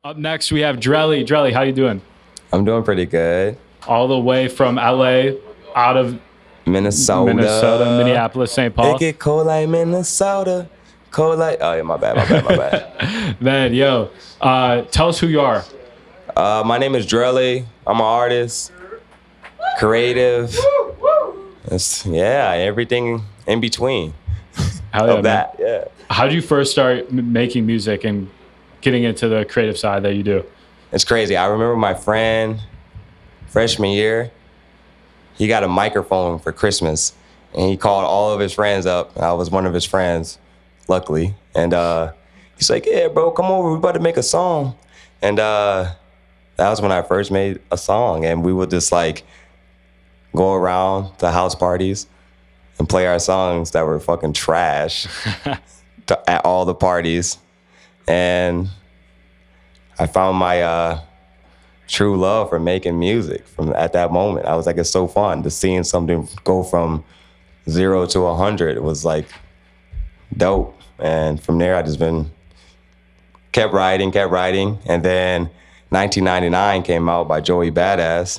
Up next, we have Drelli. Drelli, how you doing? I'm doing pretty good. All the way from LA, out of Minnesota, Minneapolis, St. Paul. It get cold like Minnesota. Cold like, oh yeah, my bad. Man, yo, tell us who you are. My name is Drelli. I'm an artist, creative. Everything in between. Hell yeah, of that, man. Yeah. How did you first start making music and getting into the creative side that you do? It's crazy. I remember my friend, freshman year, he got a microphone for Christmas, and he called all of his friends up. I was one of his friends, luckily. And he's like, yeah, bro, come over. We're about to make a song. And that was when I first made a song. And we would just, like, go around to house parties and play our songs that were fucking trash at all the parties. And I found my true love for making music from at that moment. I was like, it's so fun to seeing something go from 0 to 100. It was like dope. And from there, I just kept writing. And then 1999 came out by Joey Bada.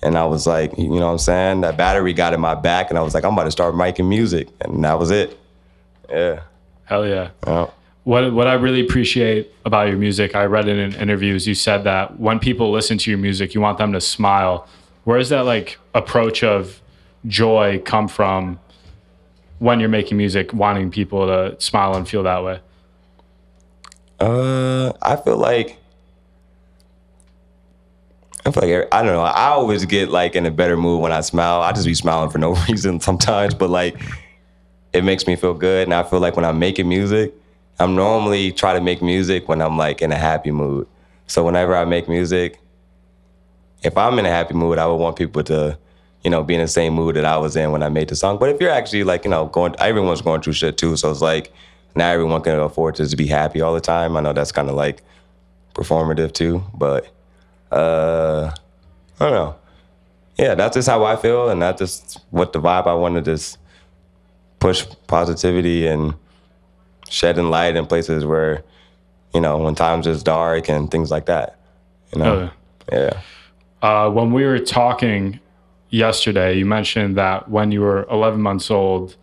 And I was like, you know what I'm saying? That battery got in my back, and I was like, I'm about to start making music. And that was it. Yeah. Hell yeah. Yeah. What I really appreciate about your music, I read it in interviews, you said that when people listen to your music, you want them to smile. Where does that like approach of joy come from when you're making music, wanting people to smile and feel that way? I feel like I don't know. I always get like in a better mood when I smile. I just be smiling for no reason sometimes, but like it makes me feel good. And I feel like when I'm making music, I'm normally try to make music when I'm like in a happy mood. So whenever I make music, if I'm in a happy mood, I would want people to, you know, be in the same mood that I was in when I made the song. But if you're actually like, you know, everyone's going through shit too. So it's like, not everyone can afford to just be happy all the time. I know that's kind of like performative too, but I don't know. Yeah, that's just how I feel, and that's just what the vibe I want to just push positivity and shedding light in places where, you know, when times is dark and things like that. You know? Yeah. When we were talking yesterday, you mentioned that when you were 11 months old,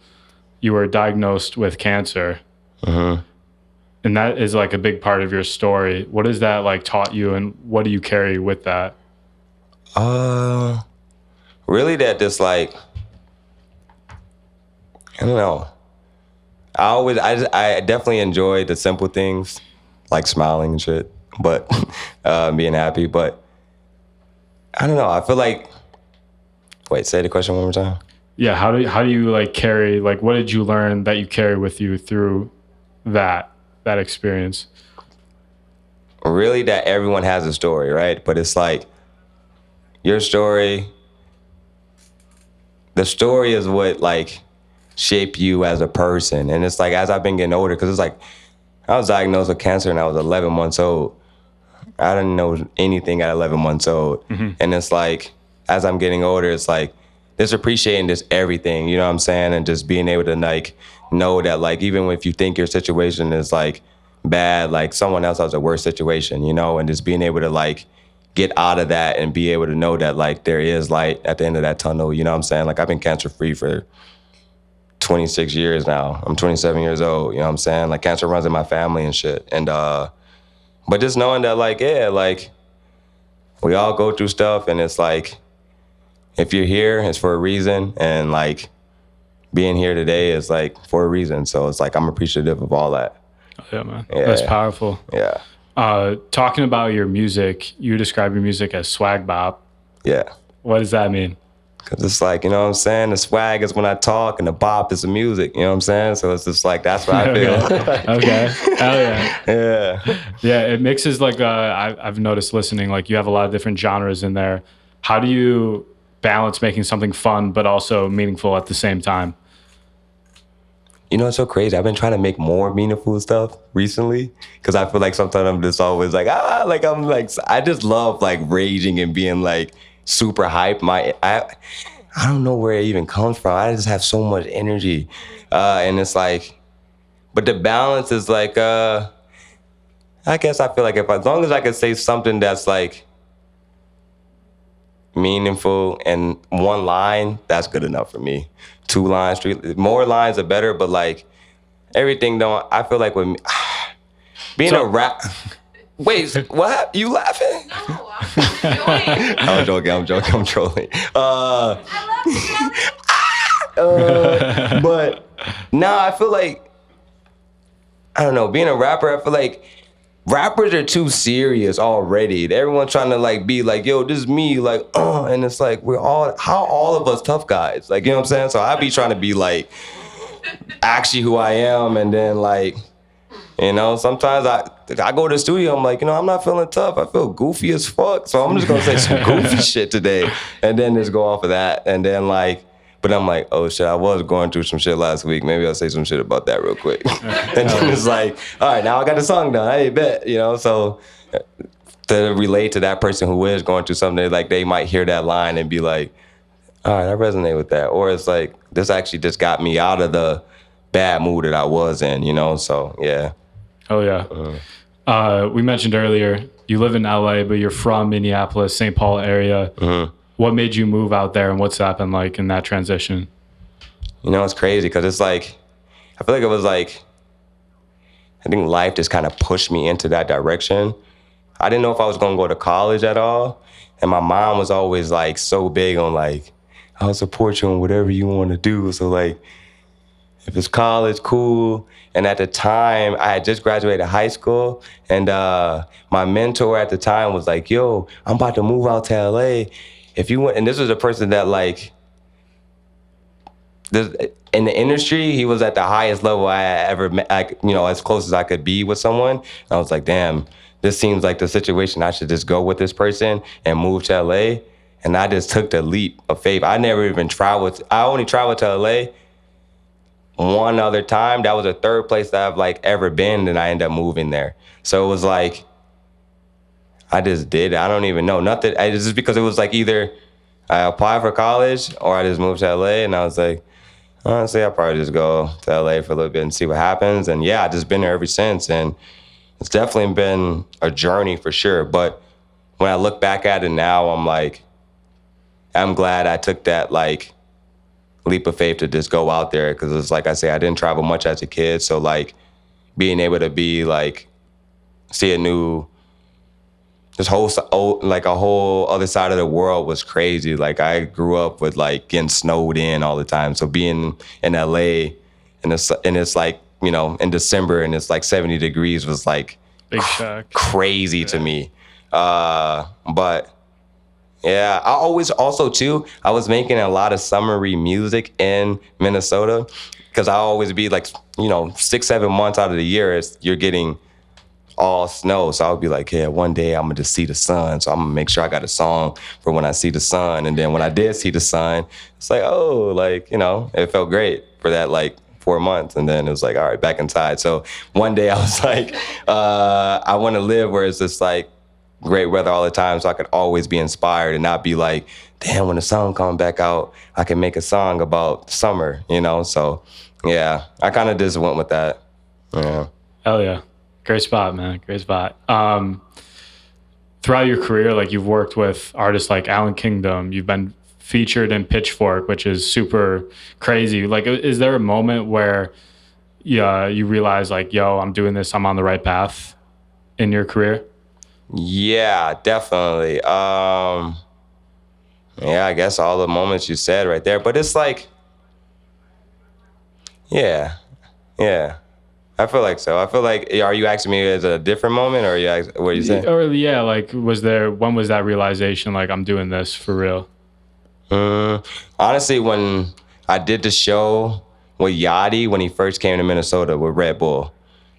you were diagnosed with cancer. Mm-hmm. And that is like a big part of your story. What has that like taught you, and what do you carry with that? Really that just like, I don't know. I definitely enjoy the simple things, like smiling and shit, but being happy. But I don't know. I feel like, wait, say the question one more time. Yeah, how do you like carry, like what did you learn that you carry with you through that experience? Really that everyone has a story, right? But it's like your story, the story is what like shape you as a person. And it's like as I've been getting older, because it's like I was diagnosed with cancer and I was 11 months old. I didn't know anything at 11 months old. Mm-hmm. And it's like as I'm getting older, it's like just appreciating just everything, you know what I'm saying? And just being able to like know that like even if you think your situation is like bad, like someone else has a worse situation, you know, and just being able to like get out of that and be able to know that like there is light at the end of that tunnel, you know what I'm saying? Like I've been cancer free for 26 years now. I'm 27 years old, you know what I'm saying? Like cancer runs in my family and shit. And but just knowing that like, yeah, like we all go through stuff, and it's like if you're here, it's for a reason, and like being here today is like for a reason. So it's like I'm appreciative of all that. Yeah, man. Yeah. That's powerful. Yeah. Talking about your music, you describe your music as SWAG BOP. Yeah. What does that mean? Because it's like, you know what I'm saying? The swag is when I talk, and the bop is the music, you know what I'm saying? So it's just like, that's what I feel. Okay. Hell yeah. Yeah. Yeah, it mixes like, I've noticed listening, like you have a lot of different genres in there. How do you balance making something fun but also meaningful at the same time? You know, it's so crazy. I've been trying to make more meaningful stuff recently because I feel like sometimes I'm just always like, I just love like raging and being like super hype. I don't know where it even comes from. I just have so much energy. And it's like, but the balance is like, I guess I feel like as long as I could say something that's like meaningful and one line, that's good enough for me. 2 lines, 3, more lines are better, but like everything don't, I feel like with me, being a rap, wait, what? You laughing? No, I'm joking. I'm trolling. I love you. But no, I feel like, I don't know, being a rapper, I feel like rappers are too serious already. Everyone's trying to like be like, yo, this is me, like, and it's like how all of us tough guys, like, you know what I'm saying? So I be trying to be like actually who I am, and then like, you know, sometimes I go to the studio, I'm like, you know, I'm not feeling tough. I feel goofy as fuck, so I'm just gonna say some goofy shit today, and then just go off of that, and then like. But I'm like, oh shit, I was going through some shit last week. Maybe I'll say some shit about that real quick. And then it's like, all right, now I got the song done. I bet, you know? So to relate to that person who is going through something, like they might hear that line and be like, all right, I resonate with that. Or it's like, this actually just got me out of the bad mood that I was in, you know? So, yeah. Oh, yeah. We mentioned earlier, you live in LA, but you're from Minneapolis, St. Paul area. Mm-hmm. What made you move out there, and what's that been like in that transition? You know, it's crazy because it's like, I feel like it was like, I think life just kind of pushed me into that direction. I didn't know if I was going to go to college at all. And my mom was always like so big on like, I'll support you on whatever you want to do. So like, if it's college, cool. And at the time, I had just graduated high school, and my mentor at the time was like, yo, I'm about to move out to LA. If you want, and this was a person that like, in the industry, he was at the highest level I ever met, like, you know, as close as I could be with someone. And I was like, damn, this seems like the situation. I should just go with this person and move to LA. And I just took the leap of faith. I never even traveled. I only traveled to LA one other time. That was the third place that I've like ever been, and I ended up moving there. So it was like, I just did it. I don't even know. Nothing. It's just because it was like either I applied for college or I just moved to LA, and I was like, honestly, I'll probably just go to LA for a little bit and see what happens. And yeah, I've just been there ever since. And it's definitely been a journey for sure. But when I look back at it now, I'm like, I'm glad I took that like leap of faith to just go out there. Because it's like I say, I didn't travel much as a kid. So like being able to be like, see a new, this whole, like a whole other side of the world was crazy. Like I grew up with like getting snowed in all the time. So being in LA and it's like, you know, in December and it's like 70 degrees was like big shock, crazy to me. But yeah, I always also too, I was making a lot of summery music in Minnesota because I always be like, you know, 6-7 months out of the year, you're getting all snow. So I would be like, yeah, one day I'm gonna just see the sun. So I'm gonna make sure I got a song for when I see the sun. And then when I did see the sun, it's like, oh, like, you know, it felt great for that like 4 months. And then it was like, all right, back inside. So one day I was like, I want to live where it's just like great weather all the time, so I could always be inspired and not be like, damn, when the sun comes back out, I can make a song about summer, you know? So yeah, I kind of just went with that. Yeah. Hell yeah. Great spot, man. Great spot. Throughout your career, like you've worked with artists like Alan Kingdom, you've been featured in Pitchfork, which is super crazy. Like, is there a moment where you realize like, yo, I'm doing this, I'm on the right path in your career? Yeah, definitely. Yeah, I guess all the moments you said right there, but it's like, yeah. I feel like so. I feel like, are you asking me as a different moment, or what are you saying? Or yeah, like when was that realization, like I'm doing this for real? Honestly, when I did the show with Yachty, when he first came to Minnesota with Red Bull,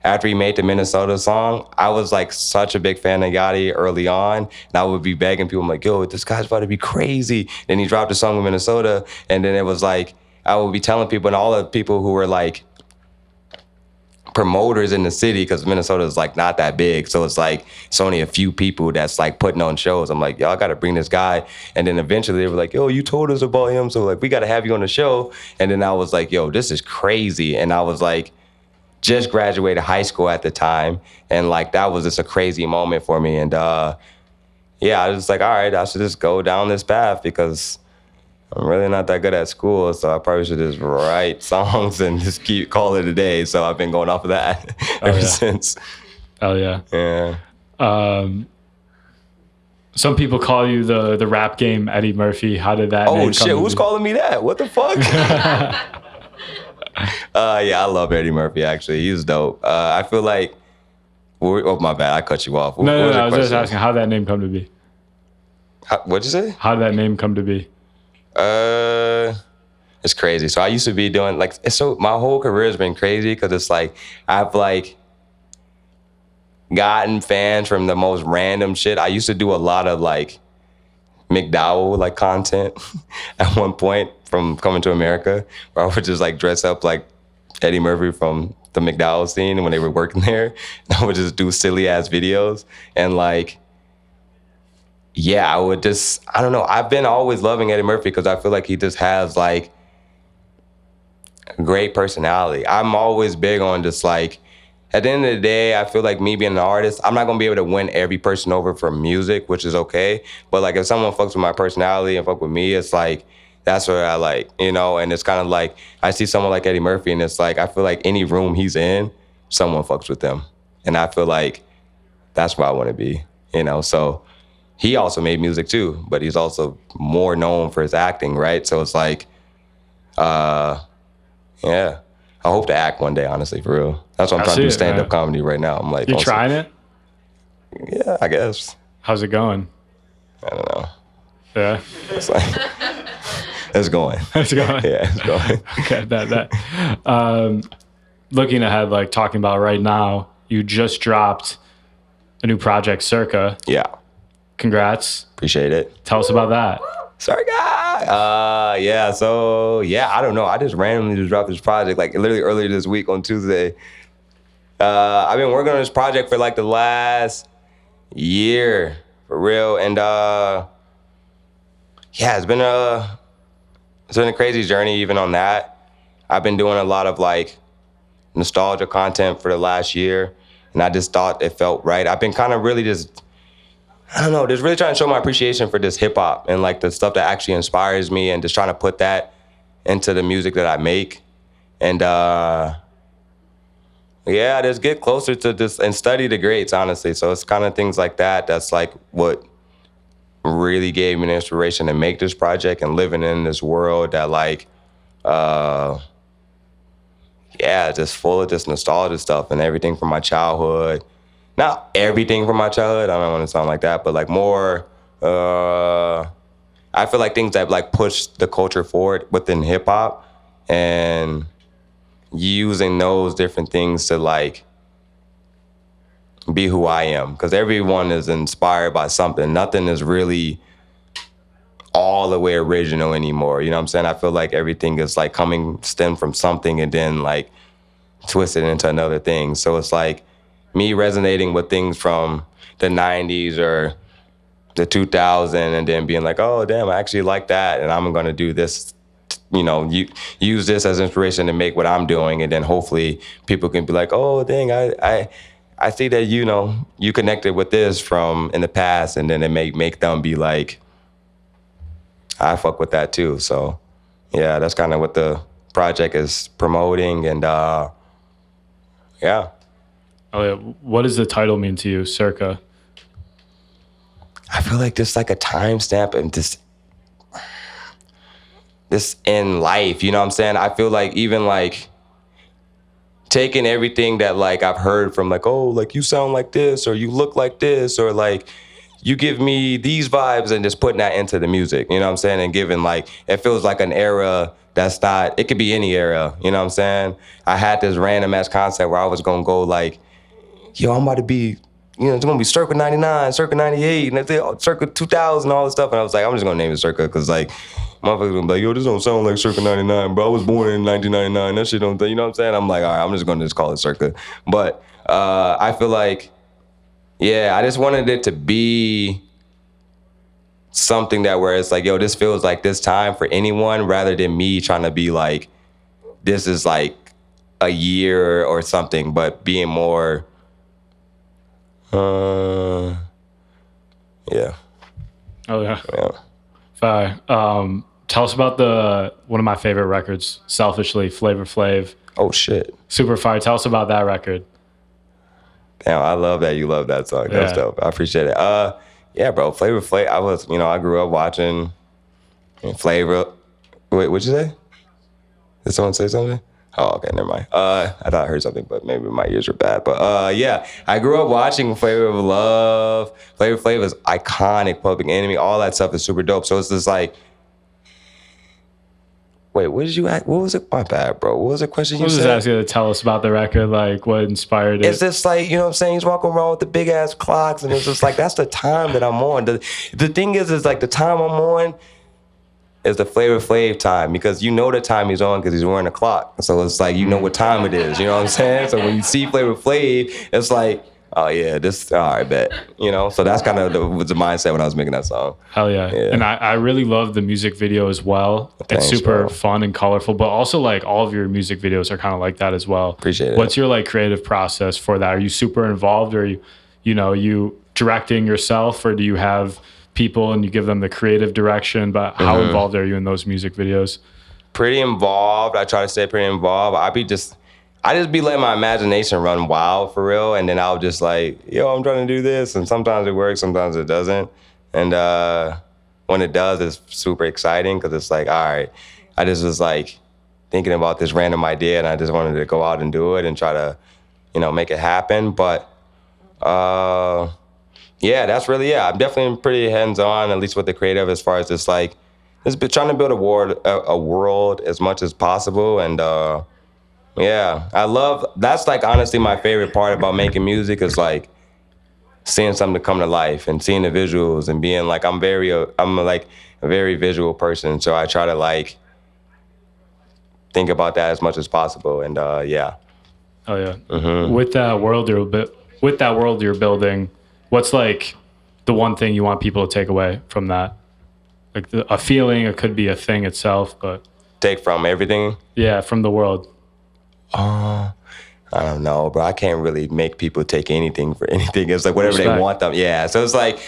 after he made the Minnesota song, I was like such a big fan of Yachty early on, and I would be begging people, I'm like, yo, this guy's about to be crazy. Then he dropped the song with Minnesota, and then it was like, I would be telling people, and all the people who were like promoters in the city, because Minnesota is like not that big, so it's like it's only a few people that's like putting on shows. I'm like, y'all gotta bring this guy. And then eventually they were like, yo, you told us about him, so like we gotta have you on the show. And then I was like, yo, this is crazy. And I was like, just graduated high school at the time. And like, that was just a crazy moment for me. And yeah, I was just like, all right, I should just go down this path because I'm really not that good at school. So I probably should just write songs and just call it a day. So I've been going off of that ever since. Oh, yeah. Yeah. Some people call you the rap game Eddie Murphy. How did that name come shit, to who's be? calling me that? What the fuck? Yeah, I love Eddie Murphy, actually. He's dope. I feel like, oh, my bad, I cut you off. No, I was just asking how did that name come to be? What'd you say? How did that name come to be? It's crazy. So I used to be doing like, my whole career has been crazy because it's like, I've like gotten fans from the most random shit. I used to do a lot of like McDowell like content at one point from Coming to America, where I would just like dress up like Eddie Murphy from the McDowell scene when they were working there. And I would just do silly ass videos and like, yeah, I don't know. I've been always loving Eddie Murphy because I feel like he just has like a great personality. I'm always big on just like, at the end of the day, I feel like me being an artist, I'm not gonna be able to win every person over for music, which is okay. But like if someone fucks with my personality and fuck with me, it's like, that's what I like, you know? And it's kind of like, I see someone like Eddie Murphy and it's like, I feel like any room he's in, someone fucks with them. And I feel like that's where I wanna be, you know? So he also made music too, but he's also more known for his acting, right? So it's like, yeah. I hope to act one day, honestly, for real. That's what I'm trying to do, stand-up comedy right now. I'm like, you trying it? Yeah, I guess. How's it going? I don't know. Yeah. It's like, it's going. It's going. Yeah, it's going. Okay, that. Looking ahead, like talking about right now, you just dropped a new project, CiRCA. Yeah. Congrats. Appreciate it. Tell us about that. CiRCA. Yeah, so, yeah, I don't know. I just randomly just dropped this project, like literally earlier this week on Tuesday. I've been working on this project for like the last year, for real. And yeah, it's been a crazy journey even on that. I've been doing a lot of like nostalgia content for the last year, and I just thought it felt right. I've been kind of really just, I don't know, just really trying to show my appreciation for this hip hop and like the stuff that actually inspires me and just trying to put that into the music that I make. And yeah, just get closer to this and study the greats, honestly. So it's kind of things like that. That's like what really gave me the inspiration to make this project and living in this world that like, yeah, just full of this nostalgia stuff and everything from my childhood. Not everything from my childhood, I don't want to sound like that, but like more, I feel like things that like push the culture forward within hip hop and using those different things to like be who I am. Because everyone is inspired by something. Nothing is really all the way original anymore. You know what I'm saying? I feel like everything is like stem from something and then like twisted into another thing. So it's like me resonating with things from the 90s or the 2000s and then being like, oh, damn, I actually like that. And I'm going to do this, you know, use this as inspiration to make what I'm doing. And then hopefully people can be like, oh, dang, I see that, you know, you connected with this from in the past. And then it make them be like, I fuck with that too. So yeah, that's kind of what the project is promoting. And yeah. Oh, yeah. What does the title mean to you, CiRCA? I feel like there's like a timestamp and this in life, you know what I'm saying? I feel like even like taking everything that like I've heard from like, oh, like you sound like this or you look like this or like you give me these vibes and just putting that into the music, you know what I'm saying? And giving like, it feels like an era that's not, it could be any era, you know what I'm saying? I had this random ass concept where I was gonna go like, yo, I'm about to be, you know, it's gonna be CiRCA 99, CiRCA 98, and CiRCA 2000, all this stuff. And I was like, I'm just gonna name it CiRCA, because like, motherfuckers gonna be like, yo, this don't sound like CiRCA 99, bro. I was born in 1999, that shit don't, you know what I'm saying? I'm like, all right, I'm just gonna call it CiRCA. But I feel like, yeah, I just wanted it to be something that where it's like, yo, this feels like this time for anyone rather than me trying to be like, this is like a year or something, but being more, yeah. Oh yeah. Yeah. Fire. Tell us about one of my favorite records, Selfishly, Flavor Flav. Oh shit. Super fire. Tell us about that record. Damn, I love that you love that song. That's dope. I appreciate it. Yeah, bro, Flavor Flav. I grew up watching Flavor. Wait, what'd you say? Did someone say something? Oh, okay, never mind. I thought I heard something, but maybe my ears were bad. But yeah, I grew up watching Flavor of Love. Flavor Flav is iconic. Public Enemy, all that stuff is super dope. So it's just like, wait, what did you ask? What was it? My bad, bro. What was the question you said? I was just asking to tell us about the record, like what inspired it. It's just like, you know what I'm saying? He's walking around with the big ass clocks, and it's just like, that's the time that I'm on. The thing is like the time I'm on is the Flavor Flav time, because you know the time he's on because he's wearing a clock. So it's like, you know what time it is, you know what I'm saying? So when you see Flavor Flav, it's like, oh yeah, all right, bet. You know, so that's kind of the mindset when I was making that song. Hell yeah. And I really love the music video as well. Thanks, it's super bro. fun and colorful, but also like all of your music videos are kind of like that as well. Appreciate it. What's your like creative process for that? Are you super involved, or you directing yourself, or do you have people and you give them the creative direction? But how involved are you in those music videos? Pretty involved. I try to stay pretty involved. I just be letting my imagination run wild for real, and then I'll just like, yo, I'm trying to do this, and sometimes it works, sometimes it doesn't. And when it does, it's super exciting because it's like, all right, I just was like thinking about this random idea, and I just wanted to go out and do it and try to, make it happen. But yeah, that's really, I'm definitely pretty hands-on, at least with the creative, as far as just like, just trying to build a world as much as possible. And yeah, that's like honestly my favorite part about making music is like seeing something come to life and seeing the visuals and being like, I'm like a very visual person. So I try to like think about that as much as possible. And yeah. Oh yeah. With that world you're building, what's like the one thing you want people to take away from that? Like a feeling, it could be a thing itself, but take from everything? Yeah, from the world. I don't know, bro. I can't really make people take anything for anything. It's like whatever they want them. Yeah. So it's like,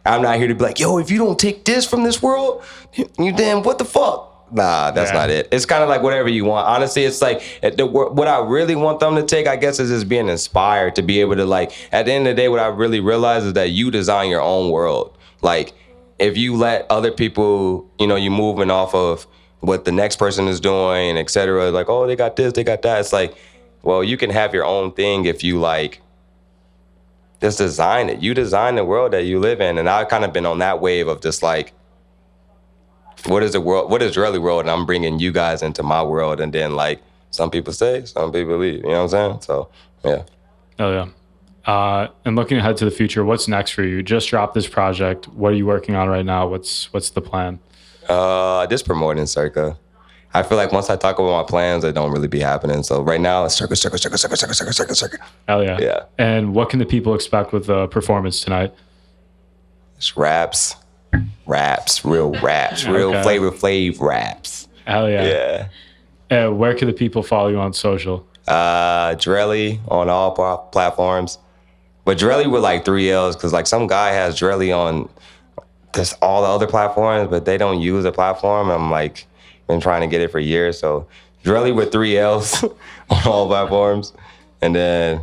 I'm not here to be like, yo, if you don't take this from this world, you damn, what the fuck? Nah, that's not it. It's kind of like whatever you want. Honestly, it's like what I really want them to take, I guess, is just being inspired to be able to like, at the end of the day, what I really realize is that you design your own world. Like, if you let other people, you moving off of what the next person is doing, et cetera, like, oh, they got this, they got that. It's like, well, you can have your own thing if you like, just design it. You design the world that you live in. And I've kind of been on that wave of just like, what is the world? What is Drelli world? And I'm bringing you guys into my world. And then like, some people stay, some people leave. You know what I'm saying? So, yeah. Oh, yeah. And looking ahead to the future, what's next for you? You just dropped this project. What are you working on right now? What's the plan? Just promoting CiRCA. I feel like once I talk about my plans, they don't really be happening. So right now, it's CiRCA. Hell yeah. Yeah. And what can the people expect with the performance tonight? It's raps, real Flavor Flav raps. Hell yeah. Yeah. And where can the people follow you on social? Drelli on all platforms. But Drelli with like 3 L's, because like some guy has Drelli on just all the other platforms, but they don't use the platform. I'm like, been trying to get it for years. So Drelli with 3 L's on all platforms. And then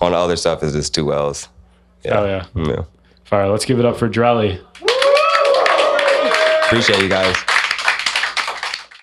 on the other stuff is just 2 L's. Yeah. Oh yeah. Fire. Let's give it up for Drelli. Appreciate you guys.